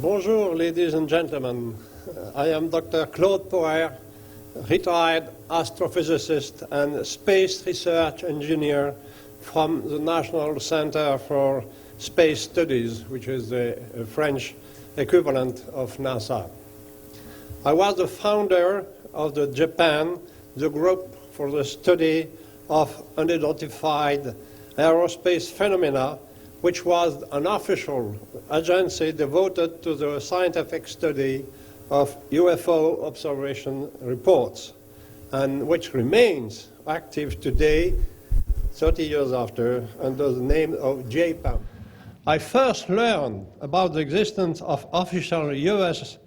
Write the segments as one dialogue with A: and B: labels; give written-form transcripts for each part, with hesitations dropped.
A: Bonjour, ladies and gentlemen. I am Dr. Claude Poher, retired astrophysicist and space research engineer from the National Center for Space Studies, which is the French equivalent of NASA. I was the founder of the group for the study of unidentified aerospace phenomena, which was an official agency devoted to the scientific study of UFO observation reports, and which remains active today, 30 years after, under the name of JPAN. I first learned about the existence of official US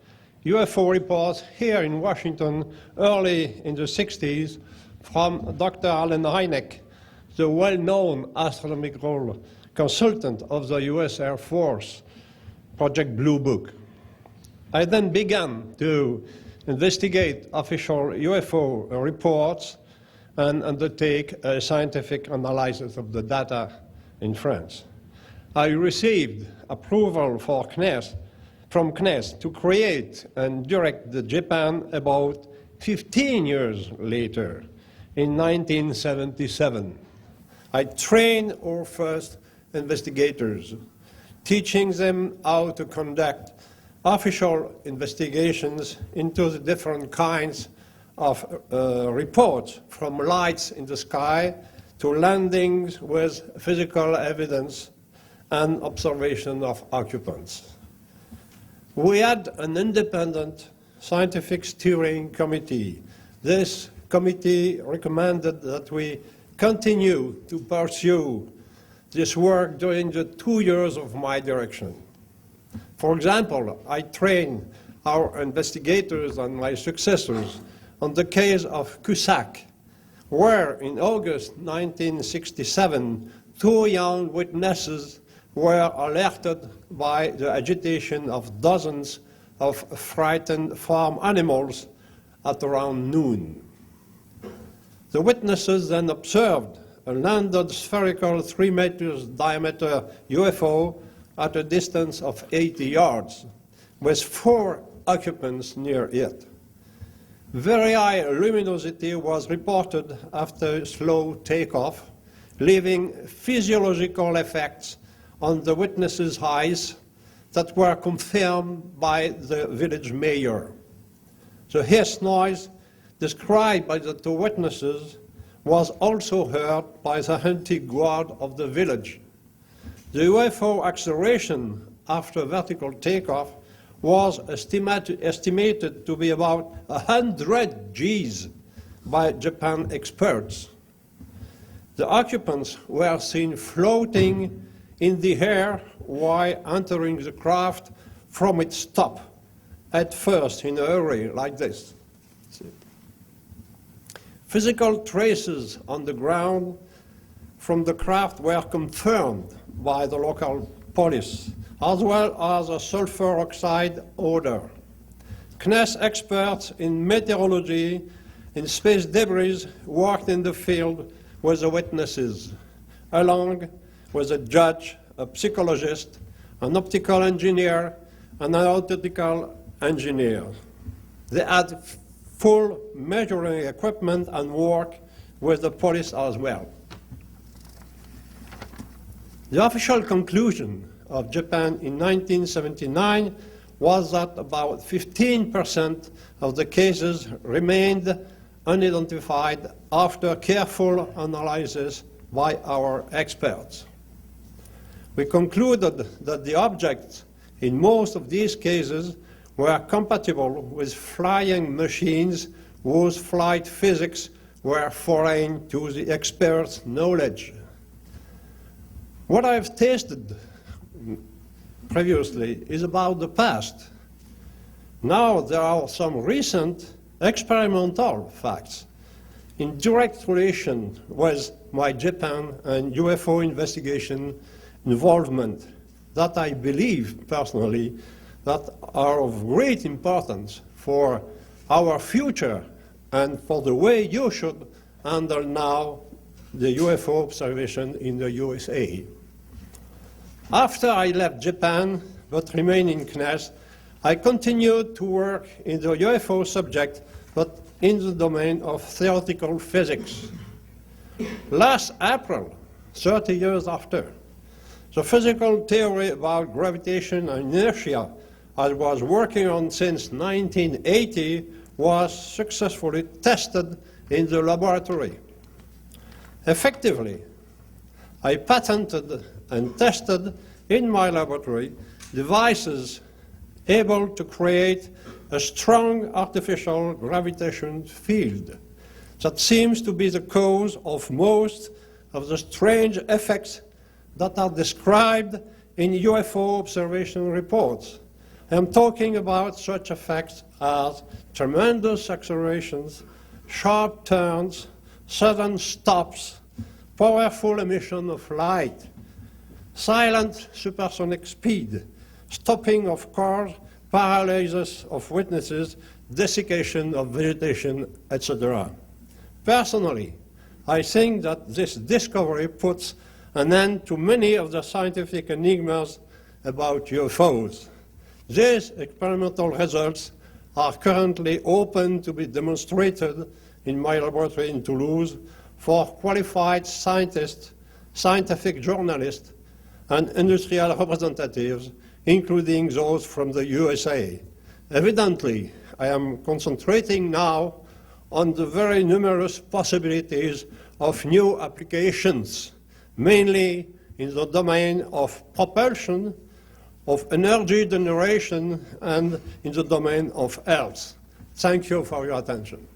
A: UFO reports here in Washington early in the 60s from Dr. Allen Hynek, the well-known astronomical consultant of the US Air Force, Project Blue Book. I then began to investigate official UFO reports and undertake a scientific analysis of the data in France. I received approval from CNES to create and direct the Japan about 15 years later, in 1977. I trained our first investigators, teaching them how to conduct official investigations into the different kinds of reports, from lights in the sky to landings with physical evidence and observation of occupants. We had an independent scientific steering committee. This committee recommended that we continue to pursue this work during the 2 years of my direction. For example, I trained our investigators and my successors on the case of Cusack, where in August 1967, 2 young witnesses were alerted by the agitation of dozens of frightened farm animals at around noon. The witnesses then observed a landed spherical 3 meters diameter UFO at a distance of 80 yards, with 4 occupants near it. Very high luminosity was reported after slow takeoff, leaving physiological effects on the witnesses' eyes that were confirmed by the village mayor. The hiss noise described by the 2 witnesses was also heard by the anti-guard of the village. The UFO acceleration after vertical takeoff was estimated to be about 100 Gs by Japan experts. The occupants were seen floating in the air while entering the craft from its top, at first in a hurry like this. Physical traces on the ground from the craft were confirmed by the local police, as well as a sulfur oxide odor. CNES experts in meteorology and space debris worked in the field with the witnesses, along with a judge, a psychologist, an optical engineer, and an aeronautical engineer. They had full measuring equipment and work with the police as well. The official conclusion of Japan in 1979 was that about 15% of the cases remained unidentified after careful analysis by our experts. We concluded that the objects in most of these cases were compatible with flying machines whose flight physics were foreign to the experts' knowledge. What I've tasted previously is about the past. Now there are some recent experimental facts in direct relation with my Japan and UFO investigation involvement that I believe personally that are of great importance for our future and for the way you should handle now the UFO observation in the USA. After I left Japan, but remain in CNES, I continued to work in the UFO subject, but in the domain of theoretical physics. Last April, 30 years after, the physical theory about gravitation and inertia I was working on since 1980 was successfully tested in the laboratory. Effectively, I patented and tested in my laboratory devices able to create a strong artificial gravitation field that seems to be the cause of most of the strange effects that are described in UFO observation reports. I'm talking about such effects as tremendous accelerations, sharp turns, sudden stops, powerful emission of light, silent supersonic speed, stopping of cars, paralysis of witnesses, desiccation of vegetation, etc. Personally, I think that this discovery puts an end to many of the scientific enigmas about UFOs. These experimental results are currently open to be demonstrated in my laboratory in Toulouse for qualified scientists, scientific journalists, and industrial representatives, including those from the USA. Evidently, I am concentrating now on the very numerous possibilities of new applications, mainly in the domain of propulsion, of energy generation, and in the domain of health. Thank you for your attention.